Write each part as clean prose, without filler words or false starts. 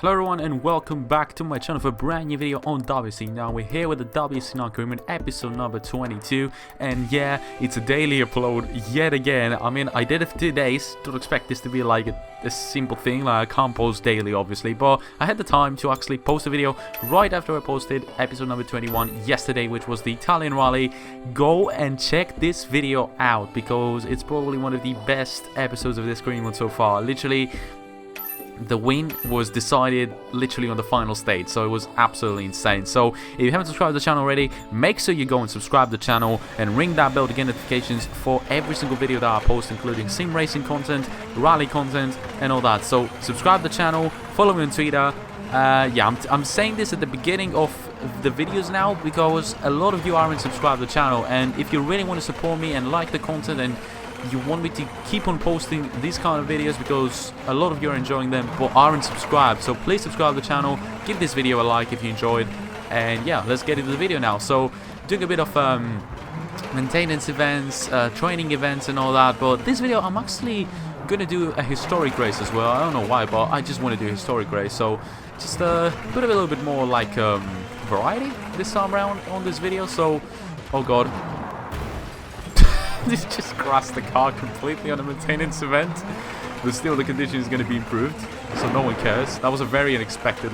Hello everyone and welcome back to my channel for a brand new video on WRC. Now we're here with the WRC agreement episode number 22, and yeah, it's a daily upload yet again. I mean, I did it for 2 days. Don't expect this to be like a simple thing, like I can't post daily obviously, but I had the time to actually post a video right after I posted episode number 21 yesterday, which was the Italian rally. Go and check this video out because it's probably one of the best episodes of this agreement so far. Literally, the win was decided literally on the final stage, so it was absolutely insane. So if you haven't subscribed to the channel already, make sure you go and subscribe to the channel and ring that bell to get notifications for every single video that I post, including sim racing content, rally content and all that. So subscribe to the channel, follow me on Twitter. Yeah, I'm saying this at the beginning of the videos now because a lot of you aren't subscribed to the channel, and if you really want to support me and like the content and you want me to keep on posting these kind of videos because a lot of you are enjoying them but aren't subscribed, so please subscribe to the channel, give this video a like if you enjoyed, and yeah, let's get into the video now. So doing a bit of maintenance events, training events and all that, but this video I'm actually gonna do a historic race as well. I don't know why, but I just want to do a historic race, so just put a little bit more like variety this time around on this video. So oh god, this just crashed the car completely on a maintenance event, but still the condition is going to be improved, so no one cares. That was a very unexpected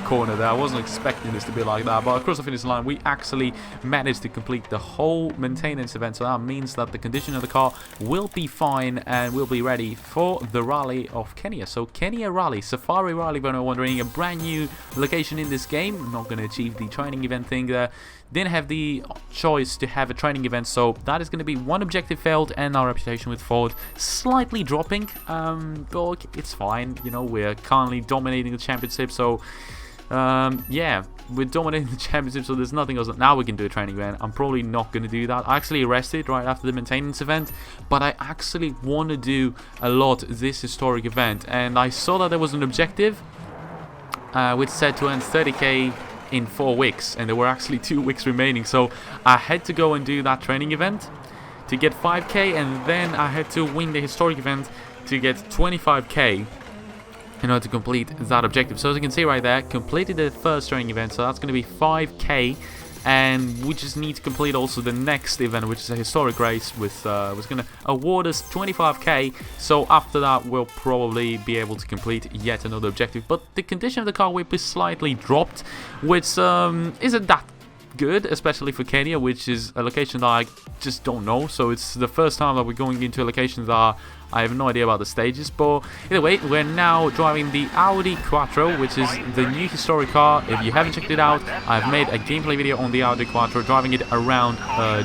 corner there. I wasn't expecting this to be like that, but across the finish line we actually managed to complete the whole maintenance event, so that means that the condition of the car will be fine and we'll be ready for the rally of Kenya. So Kenya rally, Safari rally, when you're wondering, a brand new location in this game. I'm not going to achieve the training event thing there. Didn't have the choice to have a training event, so that is going to be one objective failed and our reputation with Ford slightly dropping, but it's fine, you know, we're currently dominating the championship, so yeah, we're dominating the championship, so there's nothing else. Now we can do a training event. I'm probably not going to do that. I actually rested right after the maintenance event, but I actually want to do a lot this historic event, and I saw that there was an objective which said to earn 30k in 4 weeks, and there were actually 2 weeks remaining, so I had to go and do that training event to get 5k, and then I had to win the historic event to get 25k in order to complete that objective. So as you can see right there, completed the first training event, so that's going to be 5k, and we just need to complete also the next event, which is a historic race with was going to award us 25k. So after that we'll probably be able to complete yet another objective, but the condition of the car will be slightly dropped, which isn't that good, especially for Kenya, which is a location that I just don't know. So it's the first time that we're going into a location that I have no idea about the stages. But either way, we're now driving the Audi Quattro, which is the new historic car. If you haven't checked it out, I've made a gameplay video on the Audi Quattro, driving it around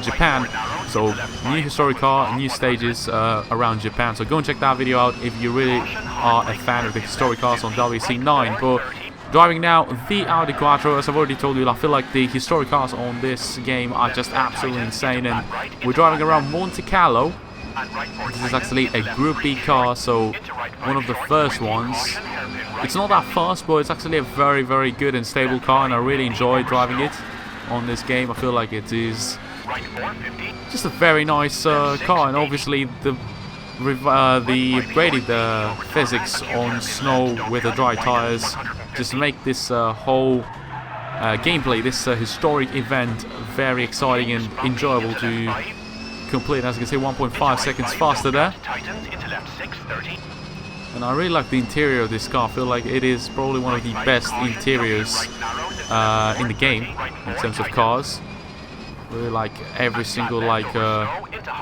Japan. So new historic car, new stages around Japan, so go and check that video out if you really are a fan of the historic cars on WRC 9. But driving now the Audi Quattro, as I've already told you, I feel like the historic cars on this game are just absolutely insane, and we're driving around Monte Carlo. This is actually a Group B car, so one of the first ones. It's not that fast, but it's actually a very, very good and stable car, and I really enjoy driving it on this game. I feel like it is just a very nice car, and obviously the upgraded physics on snow with the dry tires just make this whole gameplay, this historic event, very exciting and enjoyable to complete. As you can see, 1.5 seconds faster there. And I really like the interior of this car. I feel like it is probably one of the best interiors in the game in terms of cars. Really like every single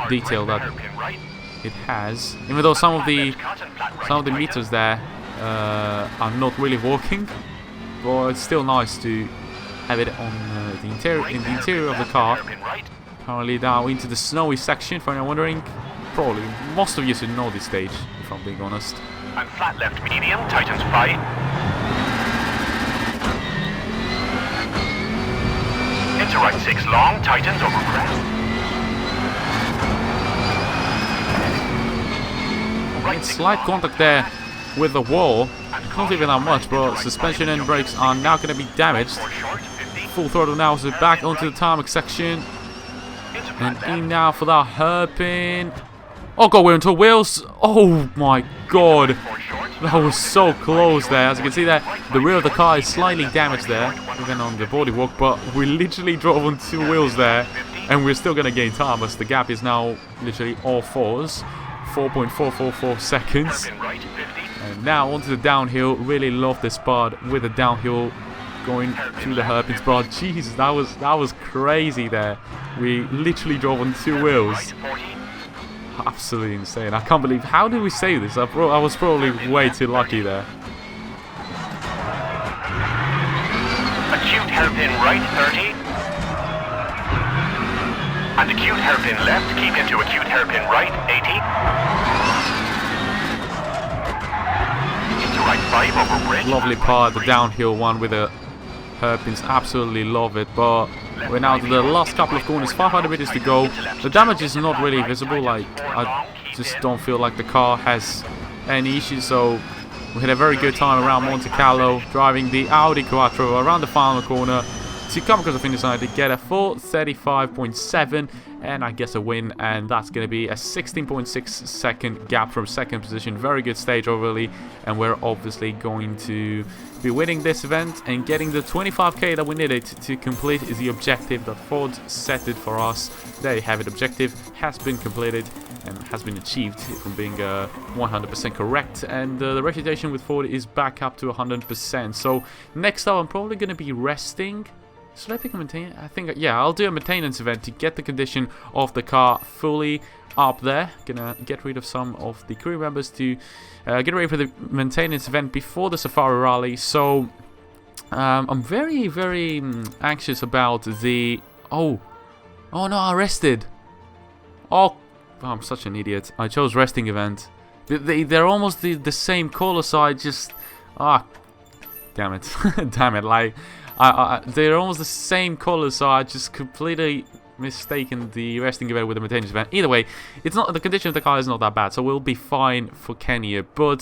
detail that it has, even though some of the meters there are not really working, but it's still nice to have it on the interior of the car. Currently now into the snowy section, for anyone wondering. Probably most of you should know this stage, if I'm being honest. And flat left medium, tightens 5. Into right 6 long, tightens over crest. Slight contact there with the wall, not even that much, but suspension and brakes are now going to be damaged. Full throttle now, so back onto the tarmac section, and in now for that hairpin. Oh god, we're into wheels. Oh my god. That was so close there. As you can see there, the rear of the car is slightly damaged there, even on the bodywork, but we literally drove on 2 wheels there, and we're still going to gain time as the gap is now literally all fours, 4.444 seconds. And now onto the downhill. Really love this part with the downhill going through the hairpins, but Jesus, that was crazy there. We literally drove on 2 wheels. Absolutely insane. I can't believe, how did we save this? I was probably way too lucky there. Acute hairpin right 30. And acute hairpin left, keep into acute hairpin right 80. Into right 5 over bridge. Lovely part, the downhill one with the hairpins, absolutely love it, but we're now to the last couple of corners, 500 meters to go. The damage is not really visible, like I just don't feel like the car has any issues, so we had a very good time around Monte Carlo, driving the Audi Quattro around the final corner to come across the finish line to get a full 35.7 and I guess a win, and that's going to be a 16.6 second gap from second position. Very good stage overall, and we're obviously going to be winning this event and getting the 25k that we needed to complete is the objective that Ford set it for us. There you have it, objective has been completed and has been achieved from being 100% correct, and the reputation with Ford is back up to 100%. So next up I'm probably going to be resting. Should I pick a maintenance? I think, yeah, I'll do a maintenance event to get the condition of the car fully up there. Gonna get rid of some of the crew members to get ready for the maintenance event before the Safari Rally. So I'm very, very anxious about the... Oh no, I rested. Oh, I'm such an idiot. I chose resting event. They're almost the same color, so I just... damn it. Damn it, like... they're almost the same color, so I just completely mistaken the resting event with the maintenance event. Either way, it's not, the condition of the car is not that bad, so we'll be fine for Kenya, but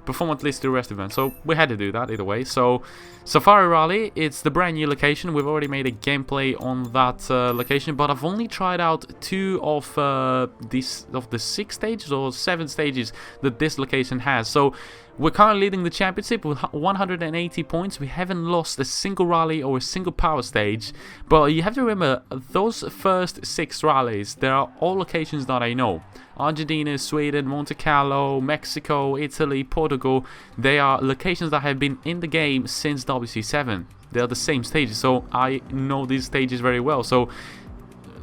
perform at least the rest event. So we had to do that either way. So Safari Rally, it's the brand new location. We've already made a gameplay on that location, but I've only tried out 2 of the 6 stages or 7 stages that this location has. So we're currently leading the championship with 180 points. We haven't lost a single rally or a single power stage. But you have to remember, those first 6 rallies, there are all locations that I know. Argentina, Sweden, Monte Carlo, Mexico, Italy, Portugal. They are locations that have been in the game since WRC7. They are the same stages, so I know these stages very well. So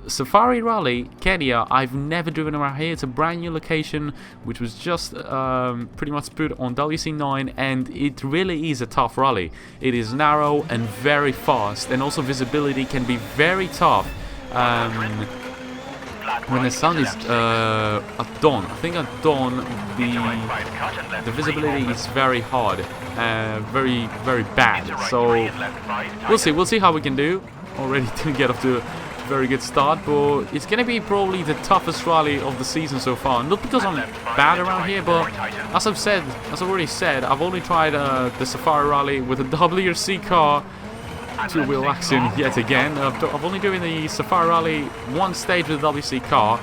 Safari Rally, Kenya, I've never driven around here. It's a brand new location which was just pretty much put on WRC9, and it really is a tough rally. It is narrow and very fast, and also visibility can be very tough when the sun is at dawn. I think at dawn the visibility is very hard, very, very bad. So we'll see how we can do. Already didn't get off to a very good start, but it's going to be probably the toughest rally of the season so far. Not because I'm bad around here, but as I've already said, I've only tried the Safari Rally with a WRC car, 2-wheel action yet again. I've only driven the Safari Rally 1 stage with the WRC car,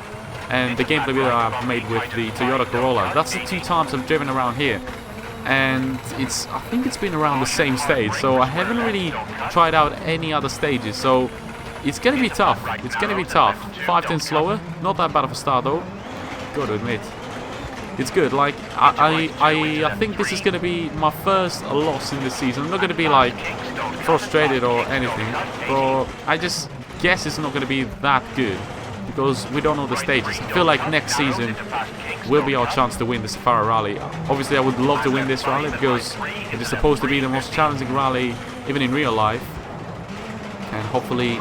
and the gameplay video I've made with the Toyota Corolla. That's the 2 times I've driven around here, and I think it's been around the same stage, so I haven't really tried out any other stages. So it's going to be tough. It's going to be tough. 5/10 slower. Not that bad of a start though. Gotta admit. It's good. Like, I think this is going to be my first loss in this season. I'm not going to be like frustrated or anything, but I just guess it's not going to be that good because we don't know the stages. I feel like next season will be our chance to win the Safari Rally. Obviously, I would love to win this rally because it is supposed to be the most challenging rally even in real life. And hopefully,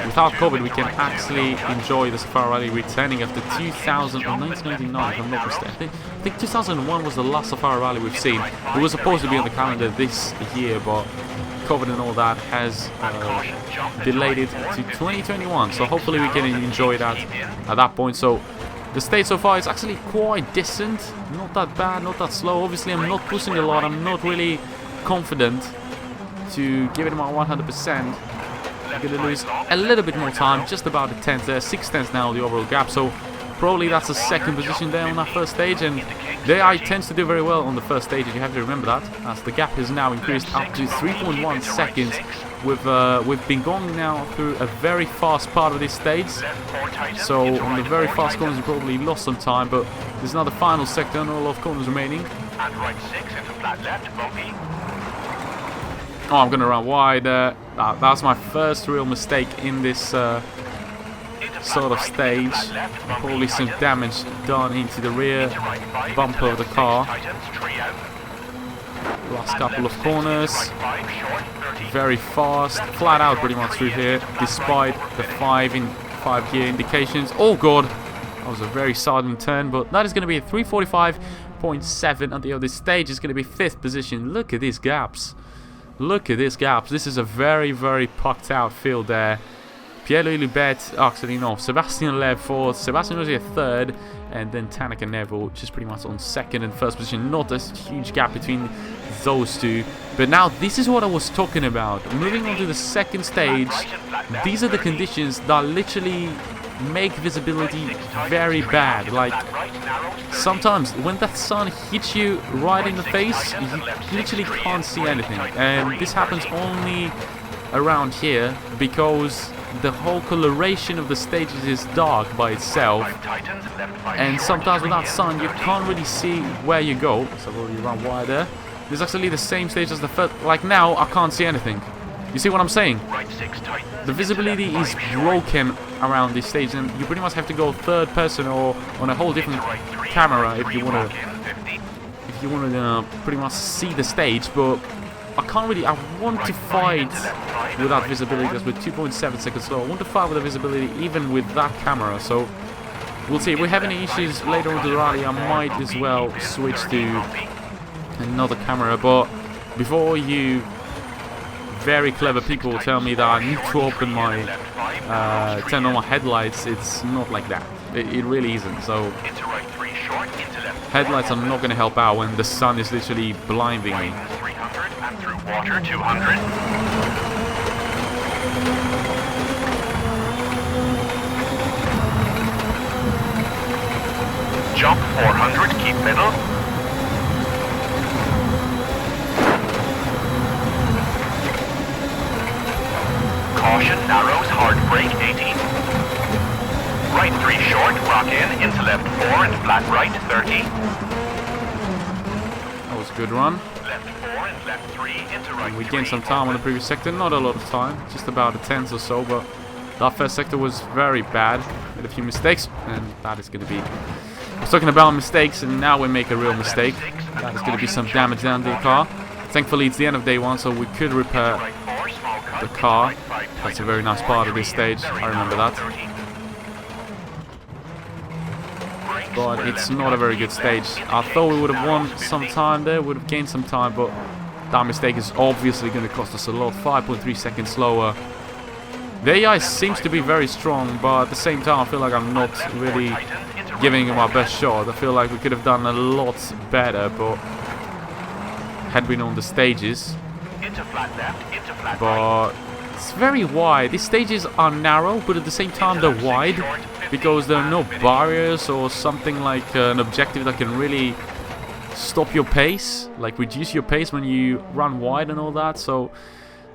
without COVID, we can actually enjoy the Safari Rally returning after 2000 or 1999, if I'm not mistaken. I think 2001 was the last Safari Rally we've seen. It was supposed to be on the calendar this year, but COVID and all that has delayed it to 2021. So hopefully we can enjoy that at that point. So the stage so far is actually quite decent. Not that bad, not that slow. Obviously, I'm not pushing a lot. I'm not really confident to give it my 100%. I'm going to lose a little bit more time, just about a tenth there, 6 tenths now the overall gap, so Probably that's the second position there on that first stage, and the AI tends to do very well on the first stage, and you have to remember that, as the gap has now increased up to 3.1 seconds. We've been going now through a very fast part of this stage, so on the very fast corners we probably lost some time, but there's now the final sector and all of corners remaining. And right 6 into flat left, bumpy. Oh, I'm gonna run wide. That's my first real mistake in this sort of stage. Probably some damage done into the rear bumper of the car. Last couple of corners. Very fast, flat out pretty much through here, despite the 5 gear indications. Oh god, that was a very sudden turn, but that is going to be a 345.7 at the end of this stage. It's going to be 5th position. Look at these gaps. Look at these gaps. This is a very, very pucked out field there. Pierre-Louis Lubet, actually no, Sebastian Lev 4th, Sebastian Rosier 3rd, and then Tanak and Neville just pretty much on 2nd and 1st position. Not a huge gap between those two. But now this is what I was talking about. Moving on to the second stage, these are the conditions that literally make visibility very bad. Like, sometimes when that sun hits you right in the face, you literally can't see anything. And this happens only around here because the whole coloration of the stages is dark by itself, and sometimes with that sun you can't really see where you go. So you run wide there. This is actually the same stage as the first. Like now I can't see anything. You see what I'm saying? The visibility is broken around this stage, and you pretty much have to go third person or on a whole different camera if you want to pretty much see the stage. But I can't really. I want to fight without visibility. That's with 2.7 seconds slow. I want to fight with the visibility even with that camera. So we'll see. If we have any issues later on to the rally, I might as well switch to another camera. But before you very clever people tell me that I need to open my turn on my headlights, it's not like that. It really isn't. So headlights are not going to help out when the sun is literally blinding me. And through water 200. Jump 400, keep middle. Caution, narrows, hard brake 80. Right 3 short, rock into left 4 and flat right 30. That was a good run. Left 4 and left 3 into right. We gained some time on the previous sector, not a lot of time, just about a tenth or so, but that first sector was very bad. Made a few mistakes, and that is going to be... I was talking about mistakes, and now we make a real mistake. That is going to be some damage down to the car. Thankfully, it's the end of day 1, so we could repair the car. That's a very nice part of this stage, I remember that. But it's not a very good stage. I thought we would have won some time there, would have gained some time, but that mistake is obviously going to cost us a lot. 5.3 seconds slower. The AI seems to be very strong, but at the same time I feel like I'm not really giving it my best shot. I feel like we could have done a lot better, but had we known the stages. But it's very wide. These stages are narrow, but at the same time they're wide, because there are no barriers or something like an objective that can really stop your pace, like reduce your pace when you run wide and all that. So,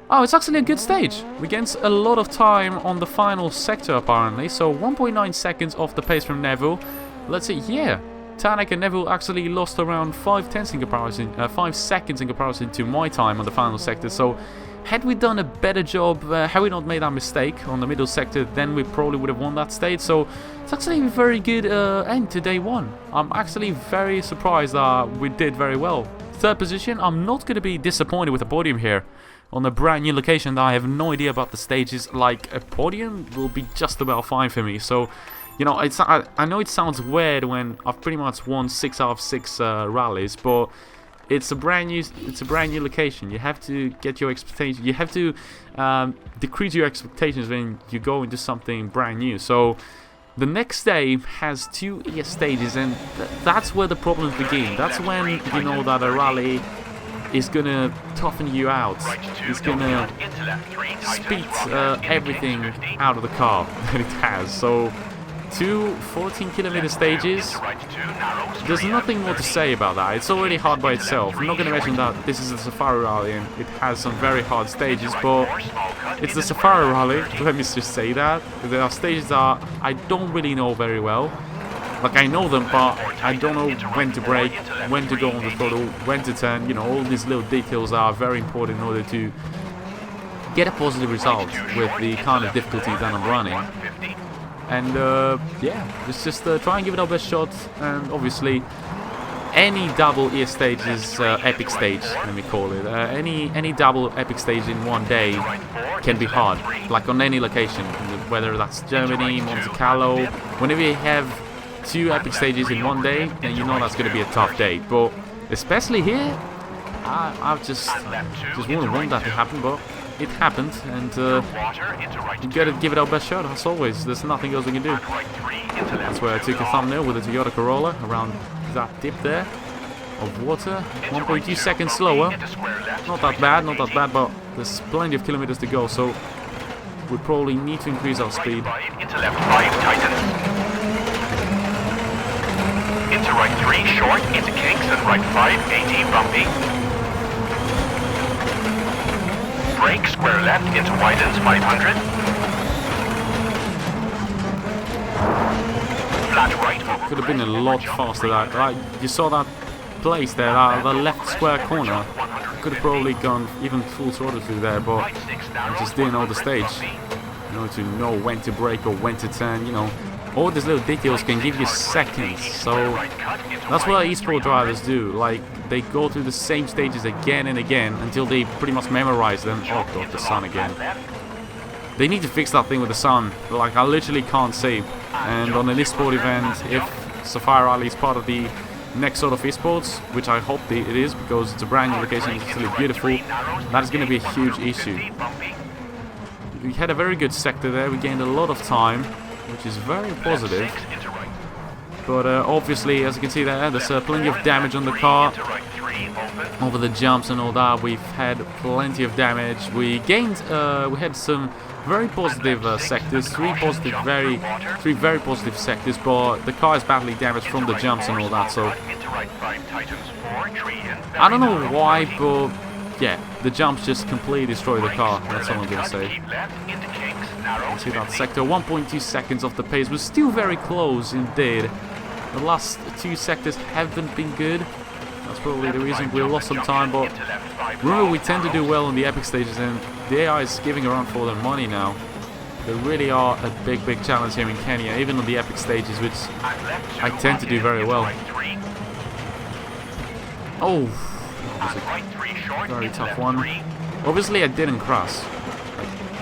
oh, it's actually a good stage. We gained a lot of time on the final sector apparently. So 1.9 seconds off the pace from Neville. Let's see, yeah, Tanak and Neville actually lost around 5 seconds in comparison to my time on the final sector. So had we done a better job, had we not made that mistake on the middle sector, then we probably would have won that stage. So it's actually a very good end to day 1. I'm actually very surprised that we did very well. 3rd position, I'm not going to be disappointed with a podium here on a brand new location that I have no idea about the stages. Like, a podium will be just about fine for me. So, you know, I know it sounds weird when I've pretty much won 6 out of 6 rallies, but it's a brand new location. You have to get your expectations. You have to decrease your expectations when you go into something brand new. So the next day has 2 ES stages, and that's where the problems begin. That's when you know that a rally is gonna toughen you out. It's gonna speed everything out of the car that it has. So two 14-kilometer stages. There's nothing more to say about that. It's already hard by itself. I'm not going to mention that this is a Safari Rally and it has some very hard stages, but it's the Safari Rally. Let me just say that. There are stages that I don't really know very well. Like, I know them, but I don't know when to brake, when to go on the throttle, when to turn. You know, all these little details are very important in order to get a positive result with the kind of difficulty that I'm running. And yeah, let's just try and give it our best shot. And obviously, any double ES stage is epic stage, let me call it. Any double epic stage in one day can be hard, like on any location, whether that's Germany, Monte Carlo. Whenever you have two epic stages in one day, then you know that's going to be a tough day. But especially here, I just wouldn't want that to happen, but it happened, and you gotta give it our best shot, as always. There's nothing else we can do. That's where I took a thumbnail with a Toyota Corolla around that dip there of water. 1.2 seconds slower. Not that bad, but there's plenty of kilometers to go, so we probably need to increase our speed. Into left 5, tightens. Into right 3, short, into kinks, and right 5, 80, bumpy. Brake, square left, into widens, 500. Flat right. Could have been a lot faster. That you saw that place there, the left square corner. Could have probably gone even full throttle through there, but I just didn't know the stage. In order to know when to brake or when to turn, you know, all these little details can give you seconds. So that's what esport drivers do. Like, they go through the same stages again and again until they pretty much memorize them. Oh god, the sun again. They need to fix that thing with the sun. Like, I literally can't see. And on an esport event, if Safari Rally is part of the next sort of esports, which I hope it is, because it's a brand new location, it's really beautiful, that is going to be a huge issue. We had a very good sector there. We gained a lot of time, which is very positive. But obviously, as you can see there's plenty of damage on the car. Over the jumps and all that, we've had plenty of damage. We gained, we had some very positive sectors, three very positive sectors, but the car is badly damaged from the jumps and all that, so I don't know why, but yeah, the jumps just completely destroy the car, that's all I'm gonna say. See that sector, 1.2 seconds off the pace, was still very close indeed. The last two sectors haven't been good. That's probably the reason we lost some time, but remember, we tend to do well on the epic stages, and the AI is giving around for their money now. They really are a big challenge here in Kenya, even on the epic stages, which I tend to do very well. Oh, that was a very tough one. Obviously, I didn't crash.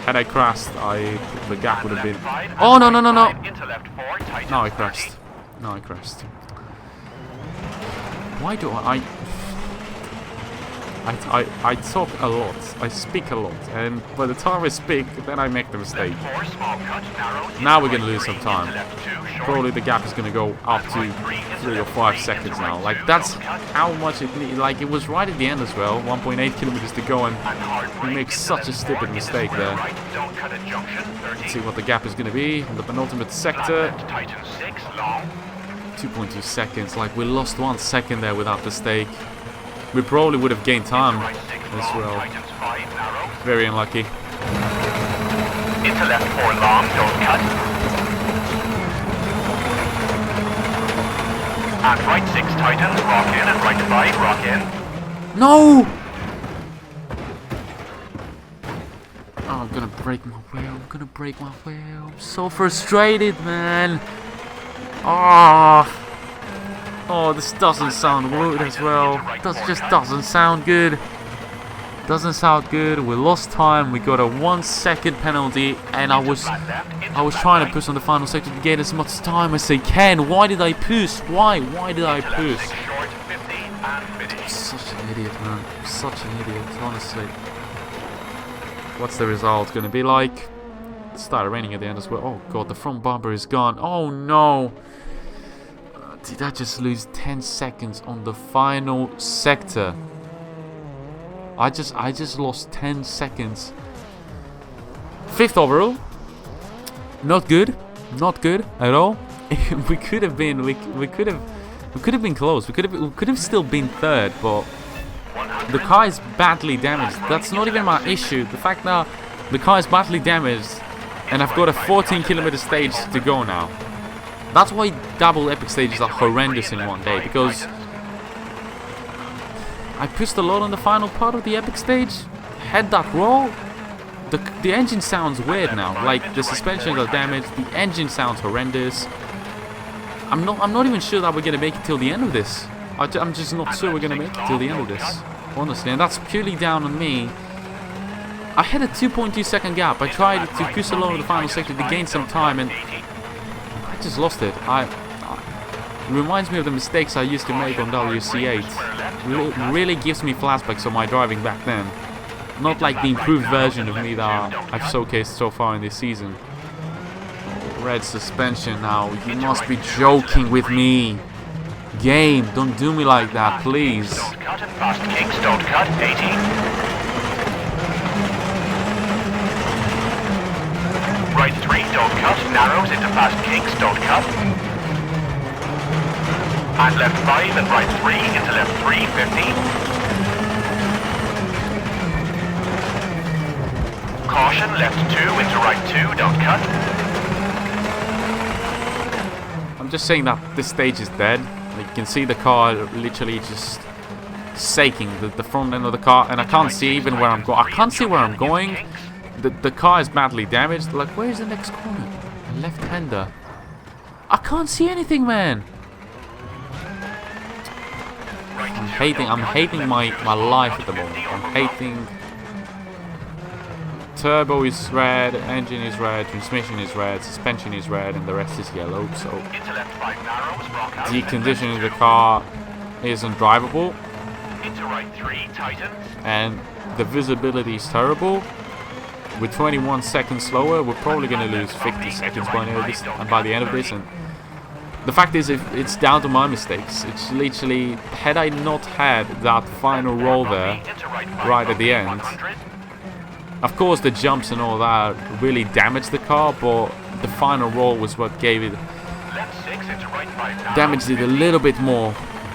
Had I crashed, the gap would have been... Oh, no. Now I crashed. Why do I talk a lot, I speak a lot, and by the time I speak, then I make the mistake. Now we're gonna lose some time. Probably the gap is gonna go up to 3 or 5 seconds now. Like, that's how much it needs. Like, it was right at the end as well, 1.8 kilometers to go, and we make such a stupid mistake there. Let's see what the gap is gonna be on the penultimate sector. 2.2 seconds, like, we lost 1 second there without mistake. We probably would have gained time as well. Very unlucky. Into left 4 long, don't cut. And right 6 tightens, rock in, and right 5, rock in. No! Oh, I'm gonna break my wheel, I'm so frustrated, man. Oh, this doesn't sound good as well. That just doesn't sound good. Doesn't sound good. We lost time. We got a 1 second penalty, and I was trying to push on the final sector to gain as much time as I can. Why did I push? Why did I push? I'm such an idiot, man. Such an idiot, honestly. What's the result gonna be like? It started raining at the end as well. Oh god, the front bumper is gone. Oh no. Did I just lose 10 seconds on the final sector? I just lost 10 seconds. 5th overall. Not good at all. we could have been close. We could have still been third, but the car is badly damaged. That's not even my issue. The fact that the car is badly damaged and I've got a 14-kilometer stage to go now. That's why double epic stages are horrendous in one day, because I pushed a lot on the final part of the epic stage, had that roll. The engine sounds weird now. Like, the suspensions are damaged, the engine sounds horrendous. I'm not even sure that we're gonna make it till the end of this. I'm just not sure we're gonna make it till the end of this, honestly, and that's purely down on me. I had a 2.2 second gap. I tried to push along the final sector to gain some time, and I just lost it. It reminds me of the mistakes I used to make on WRC8. Really gives me flashbacks of my driving back then. Not like the improved version of me that I've showcased so far in this season. Red suspension now. You must be joking with me. Game, don't do me like that, please. Don't cut and fast kicks, don't cut, 18. Right 3, don't cut, narrows into fast kicks, don't cut. And left 5 and right 3 into left 3, 15. Caution, left 2 into right 2, don't cut. I'm just saying that this stage is dead. You can see the car literally just shaking, the front end of the car, and I can't see even where I'm going. I can't see where I'm going. The car is badly damaged. Like, where's the next corner? Left-hander. I can't see anything, man. I'm hating my life at the moment. I'm hating. Turbo is red, engine is red, transmission is red, suspension is red, and the rest is yellow. So the condition of the car isn't drivable, and the visibility is terrible. With 21 seconds slower, we're probably going to lose 50 seconds by the end of this. And the fact is, if it's down to my mistakes. It's literally, had I not had that final roll there, right at the end, of course the jumps and all that really damaged the car, but the final roll was what gave it, damaged it a little bit more.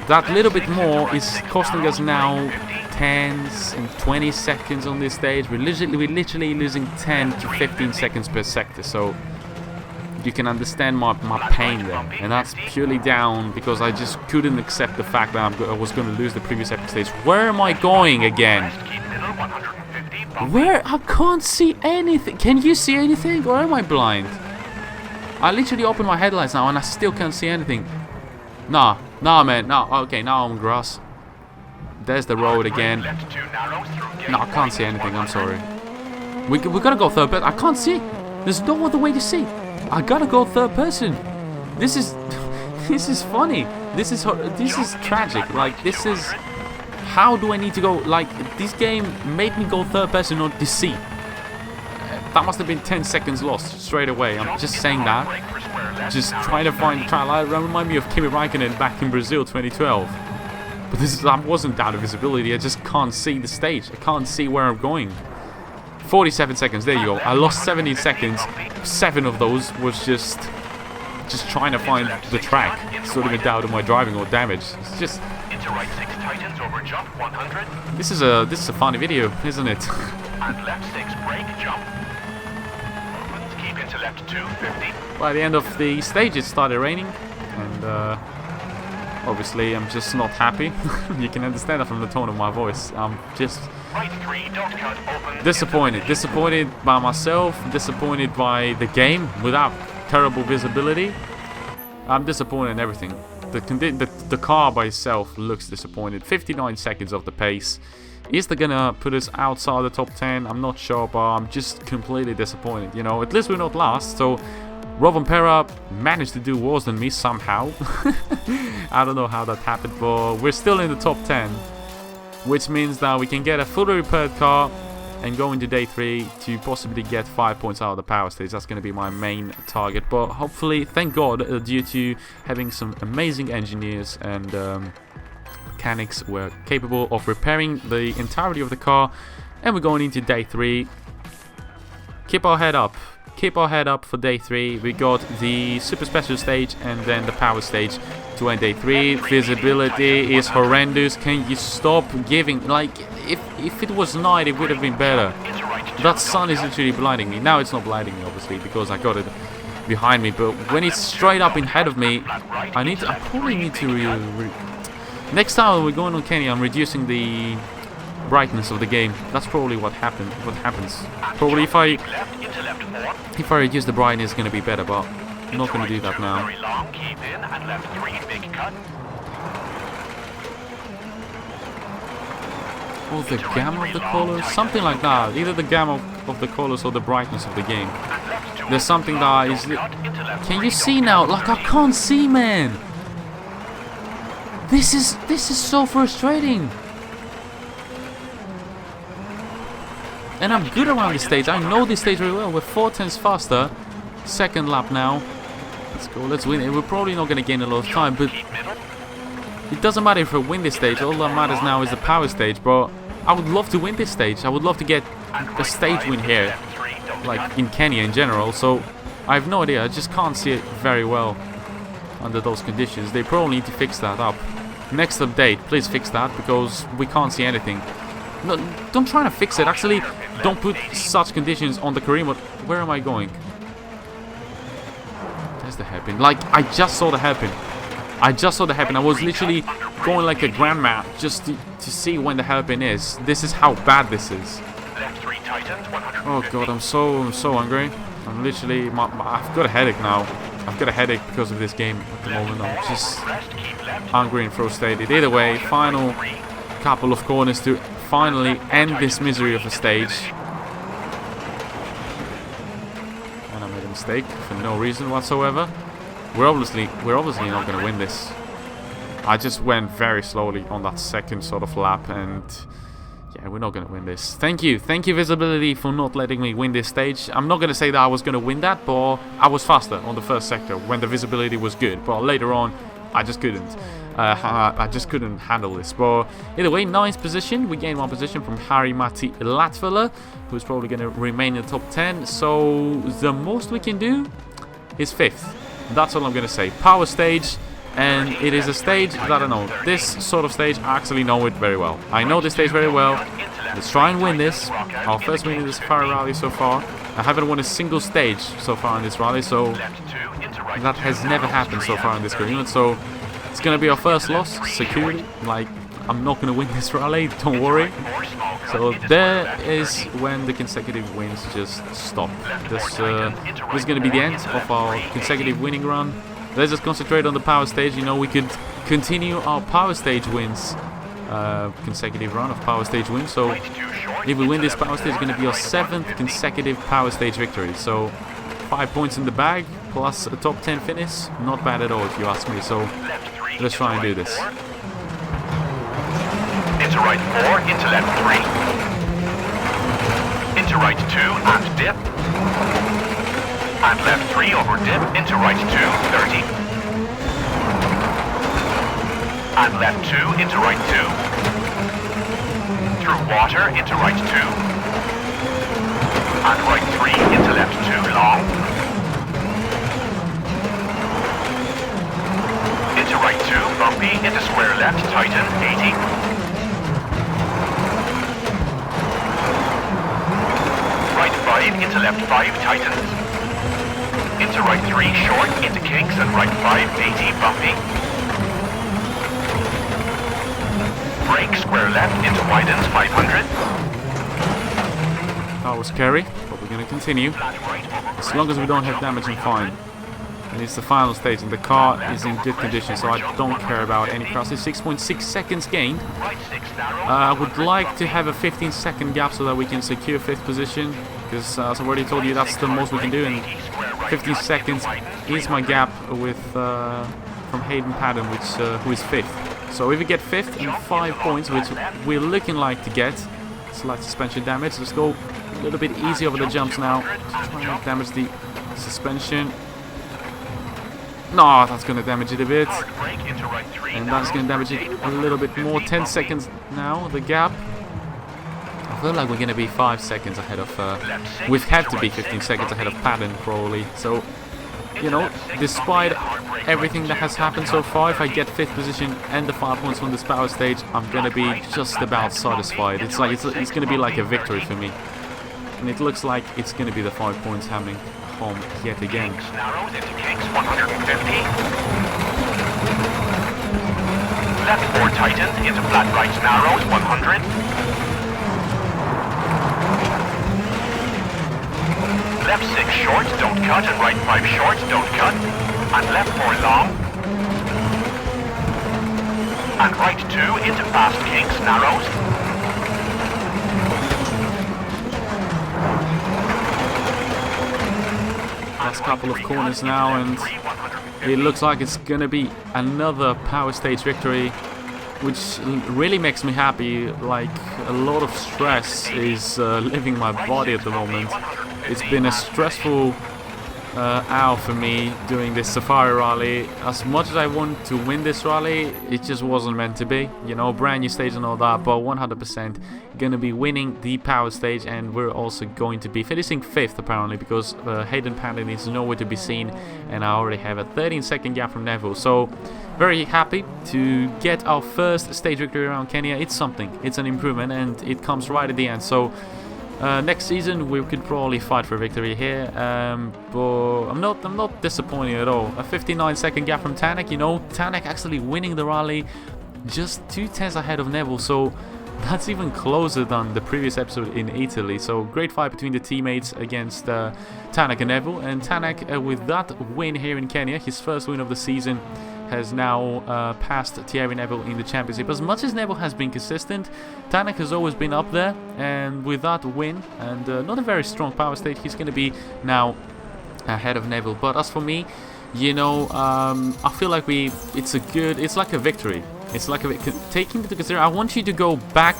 That little bit more is costing us now 10s and 20 seconds on this stage. We're literally losing 10 to 15 seconds per sector, so you can understand my pain there. And that's purely down because I just couldn't accept the fact that I was going to lose the previous epic stage. Where am I going again? Where? I can't see anything. Can you see anything, or am I blind? I literally opened my headlights now and I still can't see anything. Nah, man, nah. Okay, now I'm on grass. There's the road again. No, I can't see anything. I'm sorry. We're gonna go third person. I can't see. There's no other way to see. I gotta go third person. This is funny. This is tragic. Like, this is. How do I need to go? Like, this game made me go third person on to see. That must have been 10 seconds lost straight away. I'm just saying that. Just trying to remind me of Kimi Räikkönen back in Brazil 2012. But that wasn't down to visibility. I just can't see the stage. I can't see where I'm going. 47 seconds. There you go. I lost 17 seconds. 7 of those was just trying to find the track. It's not even down to my driving or damage. It's just. This is a funny video, isn't it? And left 6 brake jump. Keep into left 2, 50. By the end of the stage, it started raining, and obviously I'm just not happy. You can understand that from the tone of my voice. I'm just disappointed by myself, disappointed by the game without terrible visibility. I'm disappointed in everything. The car by itself looks disappointed. 59 seconds off the pace. Is that gonna put us outside the top 10? I'm not sure, but I'm just completely disappointed. You know, at least we're not last. So Rovanperä managed to do worse than me somehow. I don't know how that happened, but we're still in the top 10, which means that we can get a fully repaired car and go into day 3 to possibly get 5 points out of the power stage. That's going to be my main target. But hopefully, thank God, due to having some amazing engineers and mechanics, we're capable of repairing the entirety of the car. And we're going into day 3. Keep our head up. keep our head up for day 3. We got the super special stage and then the power stage to end day 3. Visibility is horrendous. Can you stop giving, like, if it was night it would have been better. That sun is literally blinding me. Now it's not blinding me obviously because I got it behind me, but when it's straight up in ahead of me, I probably need to next time we're going on Kenny, I'm reducing the brightness of the game. That's probably what happens. Probably if I reduce the brightness, it's gonna be better, but I'm not gonna do that now. Or the gamma of the colors, something like that. Either the gamma of the colors or the brightness of the game. There's something that is. Can you see now? Like, I can't see, man. This is so frustrating. And I'm good around this stage. I know this stage very well. We're 4/10 faster. Second lap now. Let's go. Let's win it. We're probably not going to gain a lot of time, but it doesn't matter if we win this stage. All that matters now is the power stage. But I would love to win this stage. I would love to get a stage win here, like in Kenya in general. So I have no idea. I just can't see it very well under those conditions. They probably need to fix that up. Next update, please fix that because we can't see anything. No, don't try to fix it. Actually, don't put such conditions on the career mode. Where am I going? There's the hairpin. Like, I just saw the hairpin. I was literally going like a grandma just to see when the hairpin is. This is how bad this is. Oh god, I'm so hungry. I'm literally, I've got a headache now. I've got a headache because of this game at the moment. I'm just hungry and frustrated. Either way, final couple of corners to finally end this misery of a stage. And I made a mistake for no reason whatsoever. We're obviously not going to win this. I just went very slowly on that second sort of lap, and yeah, we're not going to win this. Thank you Visibility, for not letting me win this stage. I'm not going to say that I was going to win that, but I was faster on the first sector when the visibility was good. But later on, I just couldn't. I just couldn't handle this. But either way, 9th position. We gained 1 position from Harry Matti Latvala, who's probably going to remain in the top 10. So the most we can do is 5th. That's all I'm going to say. Power stage. And it is a stage that I know. This sort of stage, I actually know it very well. I know this stage very well. Let's try and win this. Our first win in the Safari Rally so far. I haven't won a single stage so far in this rally, so that has never happened so far in this career. So it's going to be our first loss, securely. Like, I'm not going to win this rally, don't worry. So there is when the consecutive wins just stop. This is going to be the end of our consecutive winning run. Let's just concentrate on the power stage. You know, we could continue our power stage wins, consecutive run of power stage wins. So if we win this power stage, it's going to be our 7th consecutive power stage victory. So 5 points in the bag plus a top 10 finish. Not bad at all if you ask me. So let's try and do this. Into right 4, into left 3. Into right 2 and dip. And left 3 over dip, into right 2, 30. And left 2, into right 2. Through water, into right 2. And right 3, into left 2, long. Into right 2, bumpy, into square left, tighten, 80. Right 5, into left 5, tightens. Into right 3, short, into kinks, and right 5, 80, bumpy. Brake, square left, into widens, 500. That was scary, but we're going to continue. As long as we don't have damage, I'm fine. And it's the final stage, and the car is in good condition, so I don't care about any crashes. 6.6 seconds gained. I would like to have a 15-second gap so that we can secure 5th position, because as I've already told you, that's the most we can do, and 15 seconds is my gap with from Hayden Padden, who is 5th. So if we get 5th and 5 points, which we're looking like to get, slight suspension damage. Let's go a little bit easy over the jumps now. Just try and damage the suspension. No, that's going to damage it a bit. And that's going to damage it a little bit more. 10 seconds now, the gap. feel like we're going to be 5 seconds ahead of... we've had to be 15 seconds ahead of Patton, probably. So, you know, despite everything that has happened so far, if I get 5th position and the 5 points on this power stage, I'm going to be just about satisfied. It's like it's going to be like a victory for me. And it looks like it's going to be the 5 points coming home yet again. Narrows into Kinks 150. Left 4 tightens into flat right narrows 100. Left 6 short, don't cut, and right 5 short, don't cut. And left 4 long. And right 2 into fast Kinks narrows. Last couple of corners now, and it looks like it's gonna be another power stage victory, which really makes me happy. Like, a lot of stress is leaving my body at the moment. It's been a stressful hour for me doing this safari rally. As much as I want to win this rally, it just wasn't meant to be. You know, brand new stage and all that, but 100% gonna be winning the power stage, and we're also going to be finishing 5th apparently, because Hayden Patton is nowhere to be seen, and I already have a 13-second gap from Neville. So very happy to get our first stage victory around Kenya. It's something, it's an improvement, and it comes right at the end. So next season we could probably fight for victory here, but I'm not disappointed at all. A 59-second gap from Tanak. You know, Tanak actually winning the rally, just 2 tenths ahead of Neville, so that's even closer than the previous episode in Italy. So great fight between the teammates against Tanak and Neville, and Tanak with that win here in Kenya, his first win of the season, has now passed Thierry Neville in the championship. As much as Neville has been consistent, Tanak has always been up there, and with that win and not a very strong power stage, he's going to be now ahead of Neville. But as for me, you know, I feel like it's like a victory. It's like taking into consideration, I want you to go back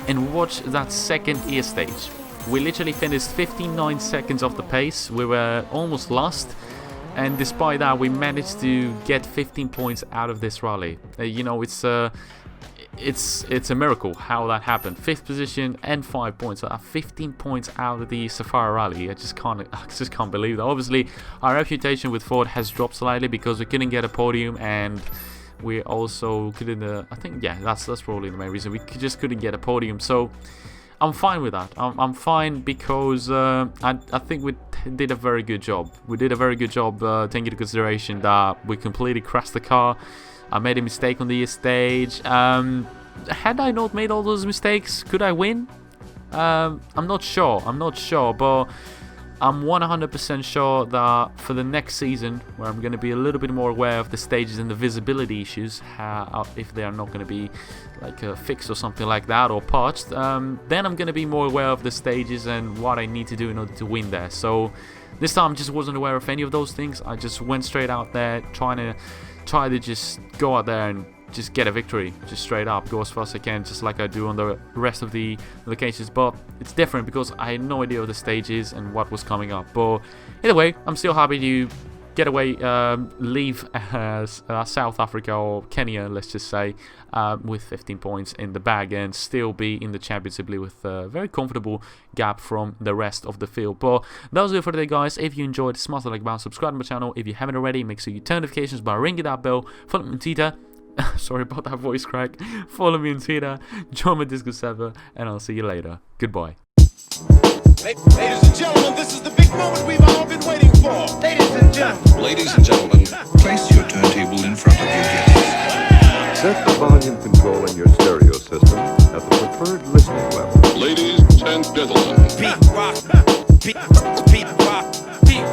and watch that second ear stage. We literally finished 59 seconds off the pace. We were almost lost. And despite that, we managed to get 15 points out of this rally. You know, it's a miracle how that happened. 5th position and 5 points. 15 points out of the Safari rally. I just can't believe that. Obviously, our reputation with Ford has dropped slightly because we couldn't get a podium, and we also couldn't. I think, yeah, that's probably the main reason. We just couldn't get a podium. So I'm fine with that. I'm fine because I think we did a very good job. We did a very good job taking into consideration that we completely crashed the car. I made a mistake on the stage. Had I not made all those mistakes, could I win? I'm not sure, but I'm 100% sure that for the next season, where I'm going to be a little bit more aware of the stages and the visibility issues, if they are not going to be like fixed or something like that, or patched, then I'm going to be more aware of the stages and what I need to do in order to win there. So this time I just wasn't aware of any of those things. I just went straight out there, try to just go out there and just get a victory, just straight up, go as fast as I can, just like I do on the rest of the locations. But it's different because I had no idea of the stages and what was coming up. But either way, I'm still happy to get away, leave South Africa or Kenya, let's just say, with 15 points in the bag, and still be in the championship league with a very comfortable gap from the rest of the field. But that was it for today, guys. If you enjoyed, smash the like button, subscribe to my channel. If you haven't already, make sure you turn notifications by ringing that bell. Follow me on Twitter. Sorry about that voice crack. Follow me on Twitter, join my Discord server, and I'll see you later. Goodbye. Ladies and gentlemen, this is the big moment we've all been waiting for. Ladies and gentlemen, place your turntable in front of your guests. Set the volume control in your stereo system at the preferred listening level. Ladies and gentlemen, Beat rock, beat rock, beat